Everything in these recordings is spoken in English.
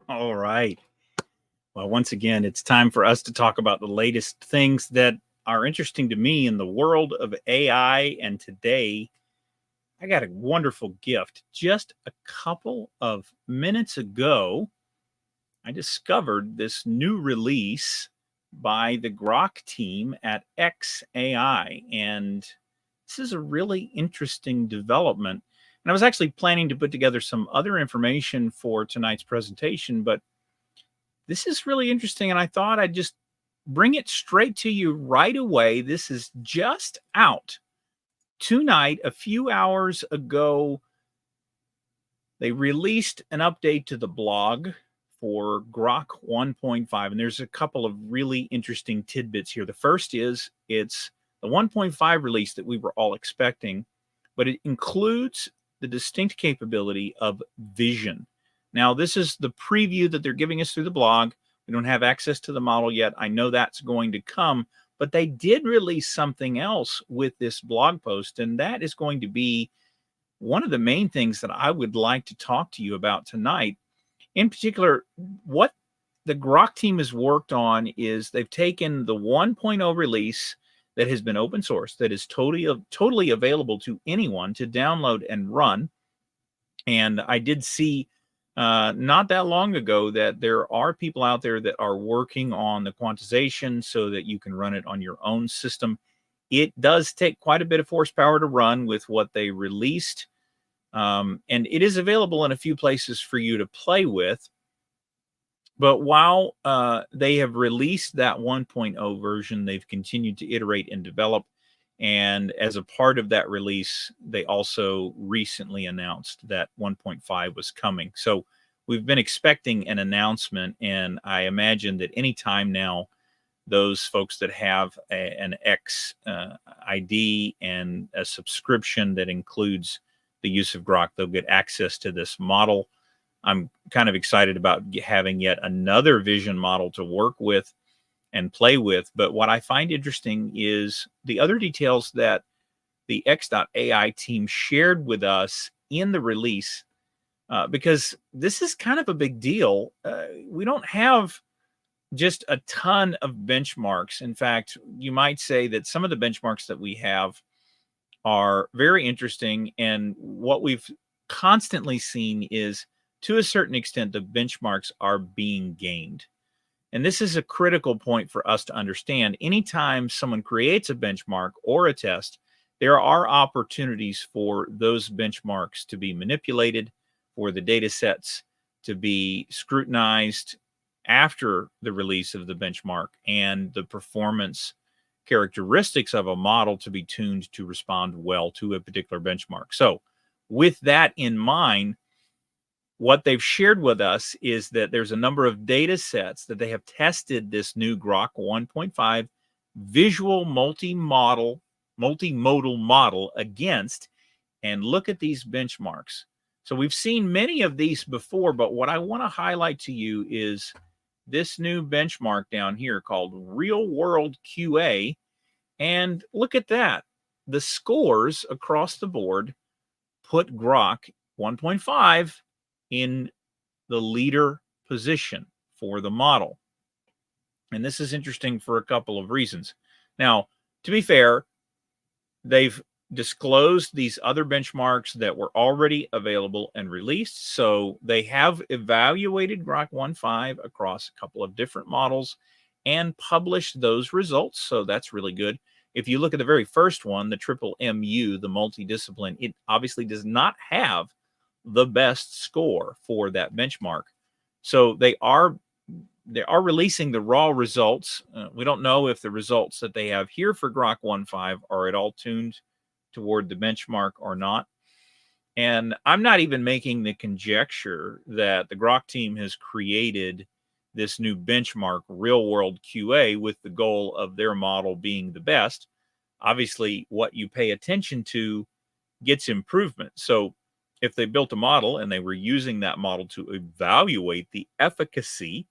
All right. Well, once again, it's time for us to talk about the latest things that are interesting to me in the world of AI. And today, I got a wonderful gift. Just a couple of minutes ago, I discovered this new release by the Grok team at x.ai. And this is a really interesting development. And I was actually planning to put together some other information for tonight's presentation, but this is really interesting. And I thought I'd just bring it straight to you right away. This is just out tonight. A few hours ago, they released an update to the blog for Grok 1.5. And there's a couple of really interesting tidbits here. The first is it's the 1.5 release that we were all expecting, but it includes the distinct capability of vision. Now, this is the preview that they're giving us through the blog. We don't have access to the model yet. I know that's going to come, but they did release something else with this blog post, and that is going to be one of the main things that I would like to talk to you about tonight. In particular, what the Grok team has worked on is they've taken the 1.0 release that has been open source, that is totally available to anyone to download and run. And I did see not that long ago that there are people out there that are working on the quantization so that you can run it on your own system. It does take quite a bit of horsepower to run with what they released. And it is available in a few places for you to play with. But while they have released that 1.0 version, they've continued to iterate and develop. And as a part of that release, they also recently announced that 1.5 was coming. So we've been expecting an announcement, and I imagine that any time now, those folks that have an X ID and a subscription that includes the use of Grok, they'll get access to this model. I'm kind of excited about having yet another vision model to work with and play with. But what I find interesting is the other details that the x.ai team shared with us in the release, because this is kind of a big deal. We don't have just a ton of benchmarks. In fact, you might say that some of the benchmarks that we have are very interesting. And what we've constantly seen is, to a certain extent, the benchmarks are being gamed. And this is a critical point for us to understand. Anytime someone creates a benchmark or a test, there are opportunities for those benchmarks to be manipulated, for the data sets to be scrutinized after the release of the benchmark, and the performance characteristics of a model to be tuned to respond well to a particular benchmark. So with that in mind, what they've shared with us is that there's a number of data sets that they have tested this new Grok 1.5 visual multimodal model against, and look at these benchmarks. So we've seen many of these before, but what I want to highlight to you is this new benchmark down here called RealWorldQA. And look at that. The scores across the board put Grok 1.5 in the leader position for the model. And this is interesting for a couple of reasons. Now, to be fair, they've disclosed these other benchmarks that were already available and released. So they have evaluated Grok 1.5 across a couple of different models and published those results. So that's really good. If you look at the very first one, the triple MU, the multidiscipline, it obviously does not have the best score for that benchmark. So they are releasing the raw results. We don't know if the results that they have here for Grok 1.5 are at all tuned toward the benchmark or not. And I'm not even making the conjecture that the Grok team has created this new benchmark, RealWorldQA, with the goal of their model being the best. Obviously, what you pay attention to gets improvement. So if they built a model and they were using that model to evaluate the efficacy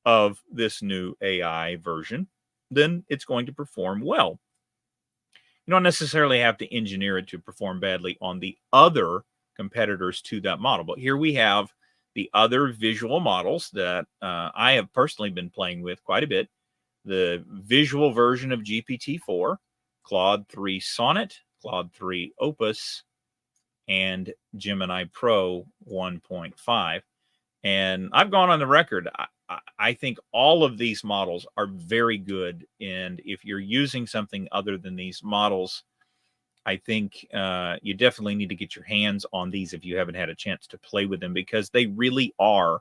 of this new AI version, then it's going to perform well. You don't necessarily have to engineer it to perform badly on the other competitors to that model. But here we have the other visual models that I have personally been playing with quite a bit. The visual version of GPT-4, Claude 3 Sonnet, Claude 3 Opus, and Gemini Pro 1.5. And I've gone on the record. I think all of these models are very good. And if you're using something other than these models, I think you definitely need to get your hands on these if you haven't had a chance to play with them, because they really are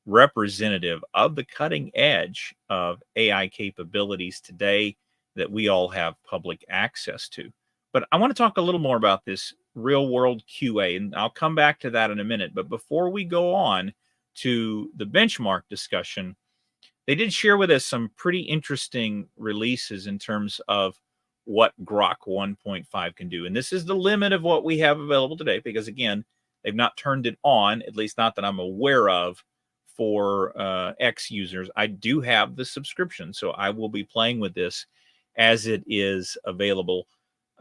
representative of the cutting edge of AI capabilities today that we all have public access to. But I want to talk a little more about this real world QA, and I'll come back to that in a minute. But before we go on to the benchmark discussion, they did share with us some pretty interesting releases in terms of what Grok 1.5 can do. And this is the limit of what we have available today, because again, they've not turned it on, at least not that I'm aware of, for X users. I do have the subscription, so I will be playing with this as it is available.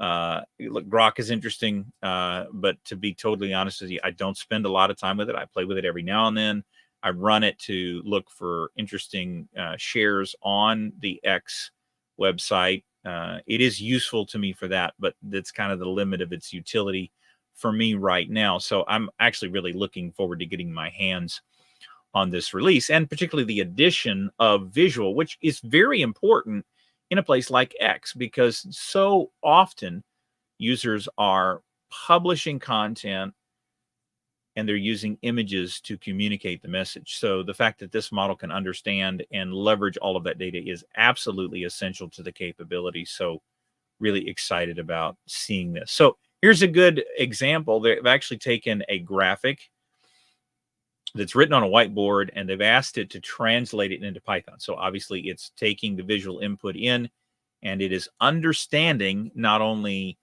Look, Grok is interesting, but to be totally honest with you, I don't spend a lot of time with it. I play with it every now and then. I run it to look for interesting shares on the X website. It is useful to me for that, but that's kind of the limit of its utility for me right now. So I'm actually really looking forward to getting my hands on this release, and particularly the addition of visual, which is very important in a place like X, because so often users are publishing content and they're using images to communicate the message. So the fact that this model can understand and leverage all of that data is absolutely essential to the capability. So really excited about seeing this. So here's a good example. They've actually taken a graphic that's written on a whiteboard, and they've asked it to translate it into Python. So obviously it's taking the visual input in, and it is understanding not only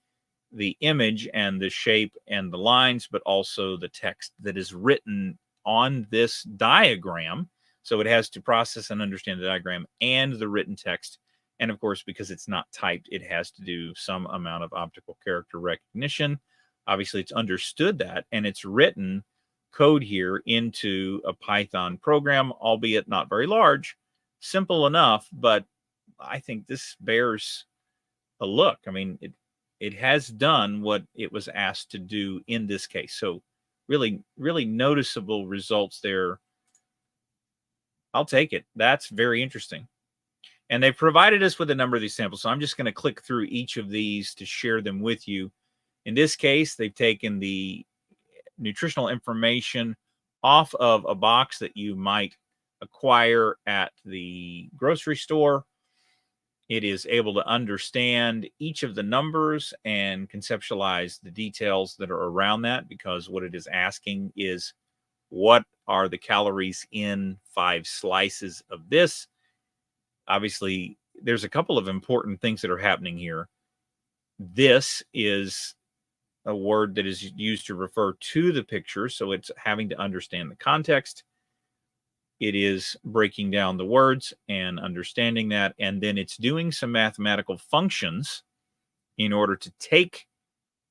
the image and the shape and the lines, but also the text that is written on this diagram. So it has to process and understand the diagram and the written text. And of course, because it's not typed, it has to do some amount of optical character recognition. Obviously, it's understood that, and it's written code here into a Python program, albeit not very large, simple enough, but I think this bears a look. I mean, it has done what it was asked to do in this case. So really, really noticeable results there. I'll take it. That's very interesting. And they provided us with a number of these samples. So I'm just going to click through each of these to share them with you. In this case, they've taken the nutritional information off of a box that you might acquire at the grocery store. It is able to understand each of the numbers and conceptualize the details that are around that, because what it is asking is, what are the calories in 5 slices of this? Obviously, there's a couple of important things that are happening here. This is a word that is used to refer to the picture, so it's having to understand the context. It is breaking down the words and understanding that, and then it's doing some mathematical functions in order to take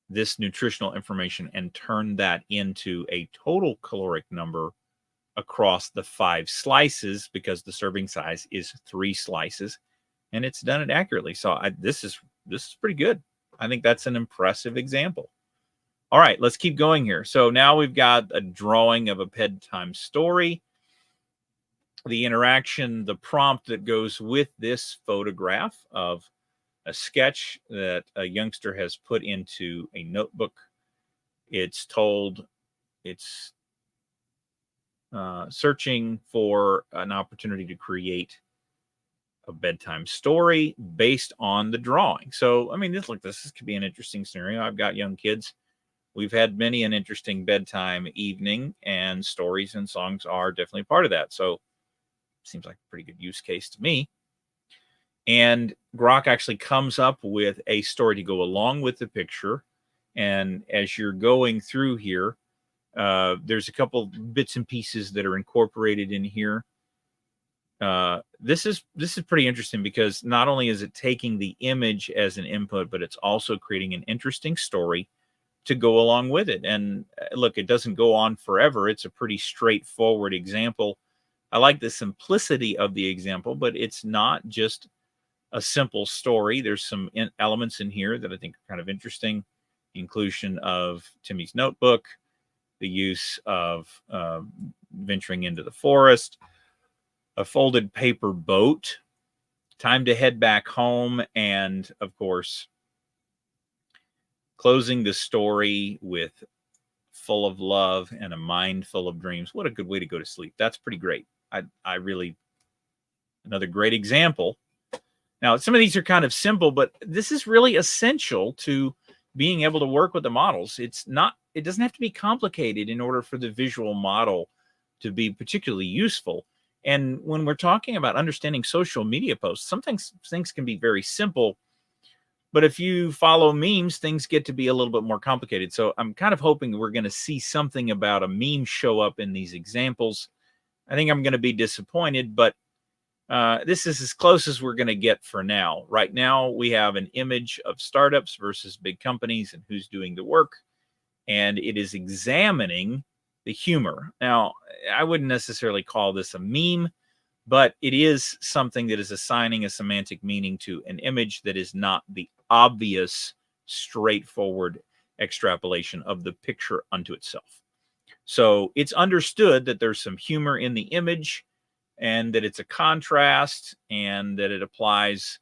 this nutritional information and turn that into a total caloric number across the 5 slices, because the serving size is 3 slices, and it's done it accurately. So this is pretty good. I think that's an impressive example. All right, let's keep going here. So now we've got a drawing of a bedtime story. The interaction, the prompt that goes with this photograph of a sketch that a youngster has put into a notebook. It's told it's searching for an opportunity to create a bedtime story based on the drawing. So, I mean, this could be an interesting scenario. I've got young kids. We've had many an interesting bedtime evening, and stories and songs are definitely part of that. So seems like a pretty good use case to me. And Grok actually comes up with a story to go along with the picture. And as you're going through here, there's a couple bits and pieces that are incorporated in here. This is pretty interesting, because not only is it taking the image as an input, but it's also creating an interesting story to go along with it. And look, it doesn't go on forever. It's a pretty straightforward example. I like the simplicity of the example, but it's not just a simple story. There's some elements in here that I think are kind of interesting. The inclusion of Timmy's notebook, the use of venturing into the forest, a folded paper boat, time to head back home, and of course, closing the story with full of love and a mind full of dreams. What a good way to go to sleep. That's pretty great. I really, another great example. Now, some of these are kind of simple, but this is really essential to being able to work with the models. It doesn't have to be complicated in order for the visual model to be particularly useful. And when we're talking about understanding social media posts, sometimes things can be very simple, but if you follow memes, things get to be a little bit more complicated. So I'm kind of hoping we're going to see something about a meme show up in these examples. I think I'm going to be disappointed, but this is as close as we're going to get for now. Right now, we have an image of startups versus big companies and who's doing the work, and it is examining the humor. Now, I wouldn't necessarily call this a meme, but it is something that is assigning a semantic meaning to an image that is not the obvious, straightforward extrapolation of the picture unto itself. So it's understood that there's some humor in the image, and that it's a contrast, and that it applies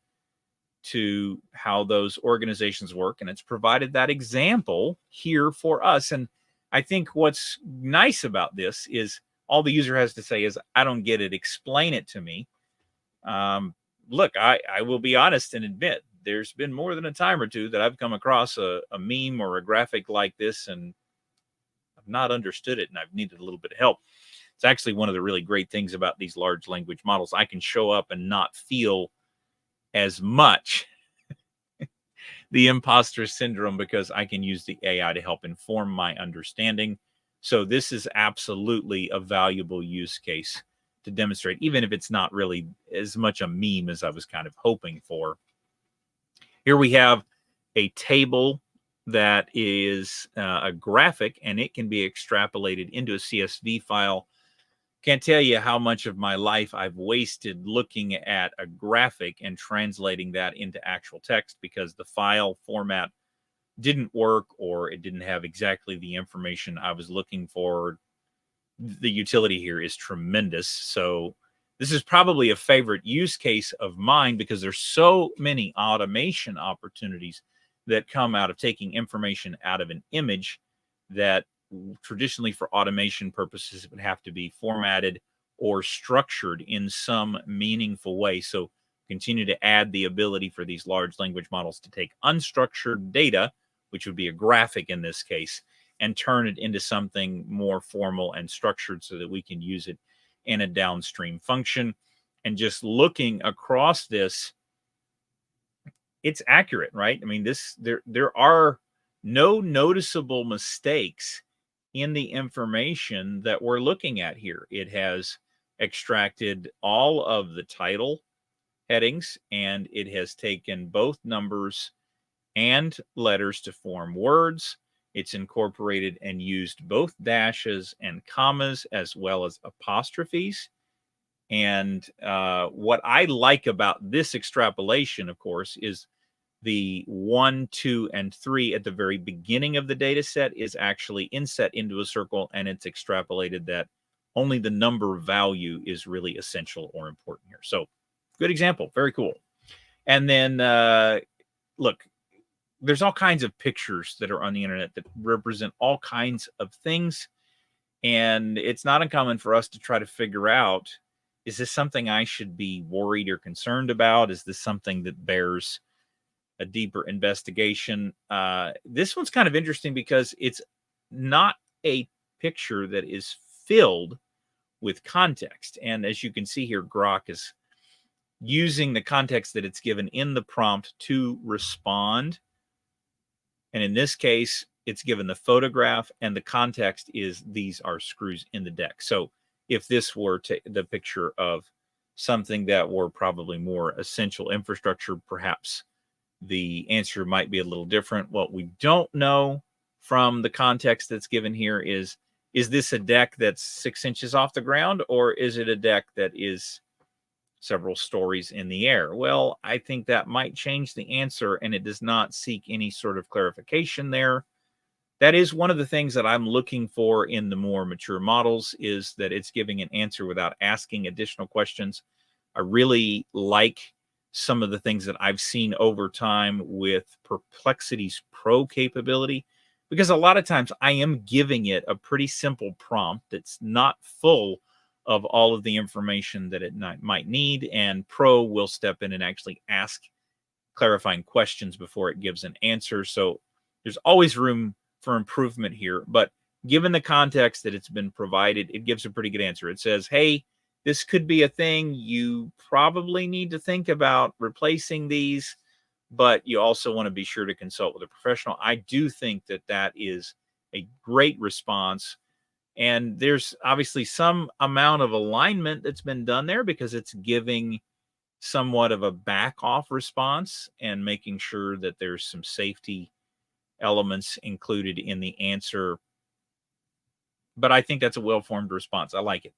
to how those organizations work. And it's provided that example here for us. And I think what's nice about this is all the user has to say is, I don't get it, explain it to me. Look, I will be honest and admit, there's been more than a time or two that I've come across a meme or a graphic like this, and I've not understood it, and I've needed a little bit of help. It's actually one of the really great things about these large language models. I can show up and not feel as much the imposter syndrome because I can use the AI to help inform my understanding. So this is absolutely a valuable use case to demonstrate, even if it's not really as much a meme as I was kind of hoping for. Here we have a table that is a graphic, and it can be extrapolated into a CSV file. Can't tell you how much of my life I've wasted looking at a graphic and translating that into actual text because the file format didn't work, or it didn't have exactly the information I was looking for. The utility here is tremendous. So this is probably a favorite use case of mine because there's so many automation opportunities that come out of taking information out of an image that traditionally for automation purposes it would have to be formatted or structured in some meaningful way. So continue to add the ability for these large language models to take unstructured data, which would be a graphic in this case, and turn it into something more formal and structured so that we can use it in a downstream function. And just looking across this, it's accurate, right? I mean, there are no noticeable mistakes in the information that we're looking at here. It has extracted all of the title headings, and it has taken both numbers and letters to form words. It's incorporated and used both dashes and commas as well as apostrophes. And what I like about this extrapolation, of course, is the 1, 2, and 3 at the very beginning of the data set is actually inset into a circle, and it's extrapolated that only the number value is really essential or important here. So good example. Very cool. And then look, there's all kinds of pictures that are on the internet that represent all kinds of things. And it's not uncommon for us to try to figure out, is this something I should be worried or concerned about? Is this something that bears a deeper investigation? This one's kind of interesting because it's not a picture that is filled with context. And as you can see here, Grok is using the context that it's given in the prompt to respond. And in this case, it's given the photograph, and the context is these are screws in the deck. So if this were the picture of something that were probably more essential infrastructure, perhaps the answer might be a little different. What we don't know from the context that's given here is this a deck that's 6 inches off the ground, or is it a deck that is several stories in the air? Well, I think that might change the answer, and it does not seek any sort of clarification there. That is one of the things that I'm looking for in the more mature models, is that it's giving an answer without asking additional questions. I really like some of the things that I've seen over time with Perplexity's Pro capability, because a lot of times I am giving it a pretty simple prompt that's not full of all of the information that it might need, and Pro will step in and actually ask clarifying questions before it gives an answer. So there's always room for improvement here, but given the context that it's been provided, it gives a pretty good answer. It says, hey, this could be a thing. You probably need to think about replacing these, but you also want to be sure to consult with a professional. I do think that that is a great response. And there's obviously some amount of alignment that's been done there, because it's giving somewhat of a back off response and making sure that there's some safety elements included in the answer. But I think that's a well-formed response. I like it.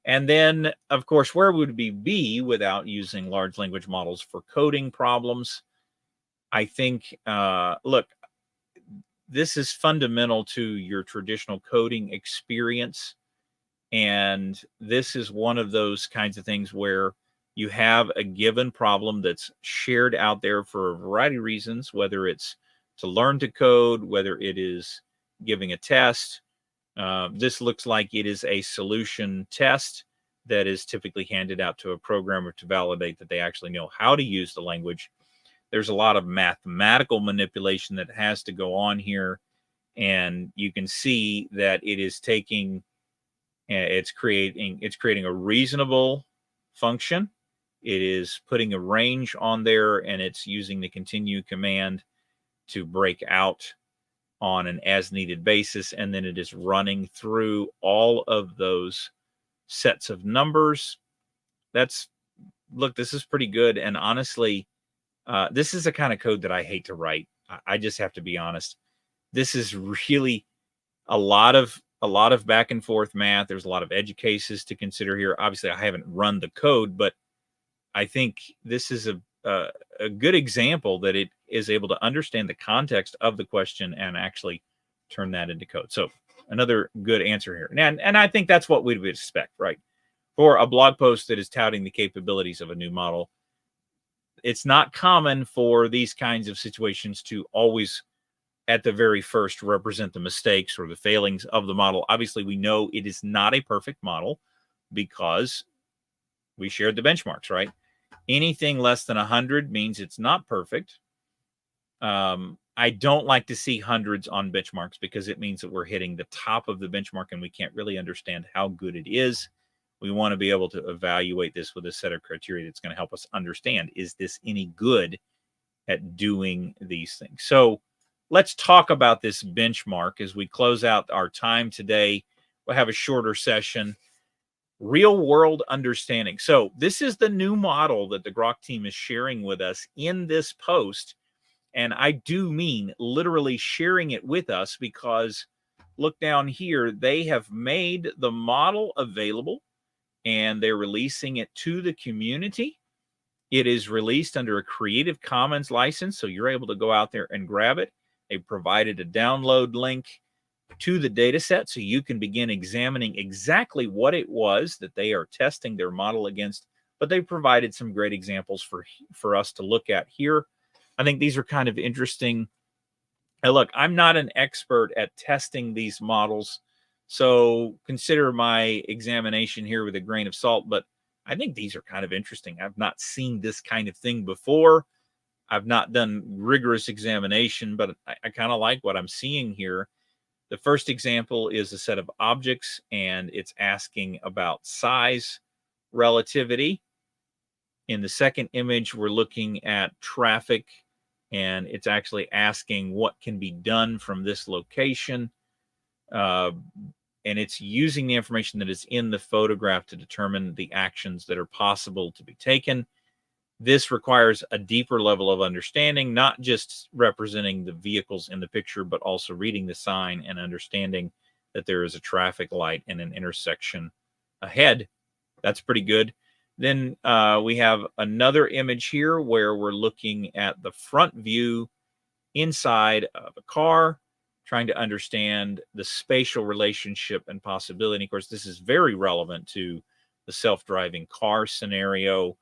And then, of course, where would we be without using large language models for coding problems? I think, look, this is fundamental to your traditional coding experience. And this is one of those kinds of things where you have a given problem that's shared out there for a variety of reasons, whether it's to learn to code, whether it is giving a test. This looks like it is a solution test that is typically handed out to a programmer to validate that they actually know how to use the language. There's a lot of mathematical manipulation that has to go on here, and you can see that it is taking, it's creating a reasonable function. It is putting a range on there, and it's using the continue command to break out on an as needed basis, and then it is running through all of those sets of numbers. Look, this is pretty good. And honestly, this is the kind of code that I hate to write. I just have to be honest. This is really a lot of back and forth math. There's a lot of edge cases to consider here. Obviously, I haven't run the code, but I think this is a good example that it is able to understand the context of the question and actually turn that into code. So another good answer here. And I think that's what we would expect, right? For a blog post that is touting the capabilities of a new model, it's not common for these kinds of situations to always, at the very first, represent the mistakes or the failings of the model. Obviously, we know it is not a perfect model because we shared the benchmarks, right? Anything less than 100 means it's not perfect. I don't like to see hundreds on benchmarks, because it means that we're hitting the top of the benchmark and we can't really understand how good it is. We want to be able to evaluate this with a set of criteria that's going to help us understand, is this any good at doing these things? So let's talk about this benchmark as we close out our time today. We'll have a shorter session. Real world understanding. So this is the new model that the Grok team is sharing with us in this post. And I do mean literally sharing it with us, because look down here, they have made the model available and they're releasing it to the community. It is released under a Creative Commons license, so you're able to go out there and grab it. They provided a download link to the data set so you can begin examining exactly what it was that they are testing their model against. But they provided some great examples for us to look at here. I think these are kind of interesting. And look, I'm not an expert at testing these models, so consider my examination here with a grain of salt, but I think these are kind of interesting. I've not seen this kind of thing before. I've not done rigorous examination, but I kind of like what I'm seeing here. The first example is a set of objects, and it's asking about size relativity. In the second image, we're looking at traffic, and it's actually asking what can be done from this location. And it's using the information that is in the photograph to determine the actions that are possible to be taken. This requires a deeper level of understanding, not just representing the vehicles in the picture, but also reading the sign and understanding that there is a traffic light and an intersection ahead. That's pretty good. Then we have another image here where we're looking at the front view inside of a car, trying to understand the spatial relationship and possibility. Of course, this is very relevant to the self-driving car scenario.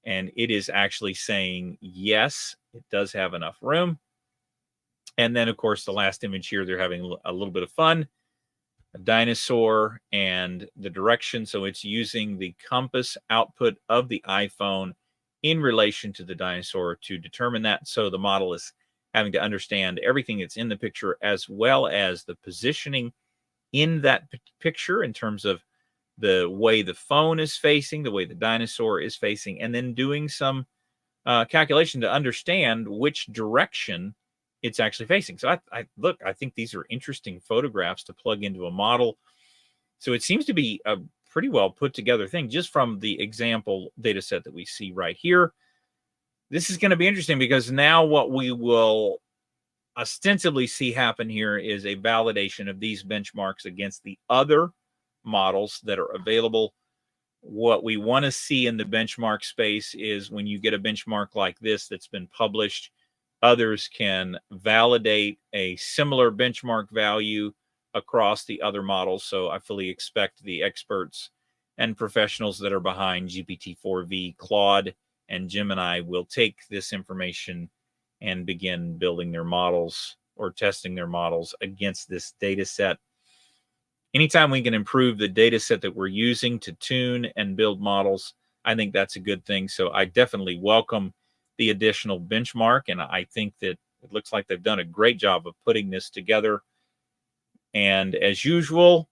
And it is actually saying, yes, it does have enough room. And then, of course, the last image here, they're having a little bit of fun. A dinosaur and the direction. So it's using the compass output of the iPhone in relation to the dinosaur to determine that. So the model is having to understand everything that's in the picture, as well as the positioning in that picture in terms of the way the phone is facing, the way the dinosaur is facing, and then doing some calculation to understand which direction it's actually facing. So I think these are interesting photographs to plug into a model. So it seems to be a pretty well put together thing just from the example data set that we see right here. This is going to be interesting because now what we will ostensibly see happen here is a validation of these benchmarks against the other models that are available. What we want to see in the benchmark space is when you get a benchmark like this that's been published, others can validate a similar benchmark value across the other models. So I fully expect the experts and professionals that are behind GPT-4V, Claude, and Gemini will take this information and begin building their models or testing their models against this data set. Anytime we can improve the data set that we're using to tune and build models, I think that's a good thing. So I definitely welcome the additional benchmark, and I think that it looks like they've done a great job of putting this together. And as usual,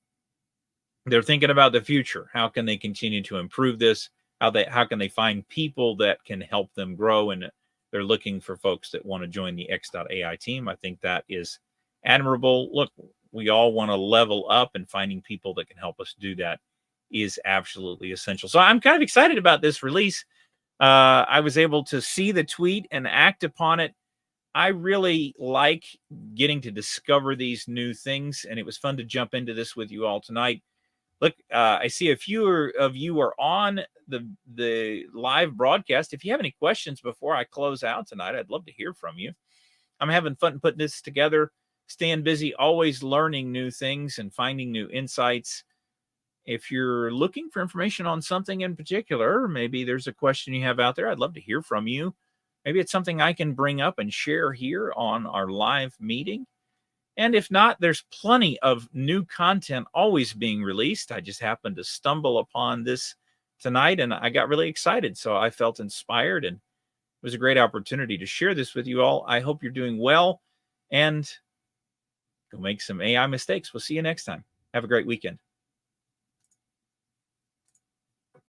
they're thinking about the future. How can they continue to improve this? How can they find people that can help them grow? And they're looking for folks that want to join the x.ai team. I think that is admirable. Look, we all want to level up, and finding people that can help us do that is absolutely essential. So I'm kind of excited about this release. I was able to see the tweet and act upon it. I really like getting to discover these new things, and it was fun to jump into this with you all tonight. Look, I see a few of you are on the live broadcast. If you have any questions before I close out tonight, I'd love to hear from you. I'm having fun putting this together, staying busy, always learning new things and finding new insights. If you're looking for information on something in particular, maybe there's a question you have out there, I'd love to hear from you. Maybe it's something I can bring up and share here on our live meeting. And if not, there's plenty of new content always being released. I just happened to stumble upon this tonight and I got really excited. So I felt inspired, and it was a great opportunity to share this with you all. I hope you're doing well and go make some AI mistakes. We'll see you next time. Have a great weekend.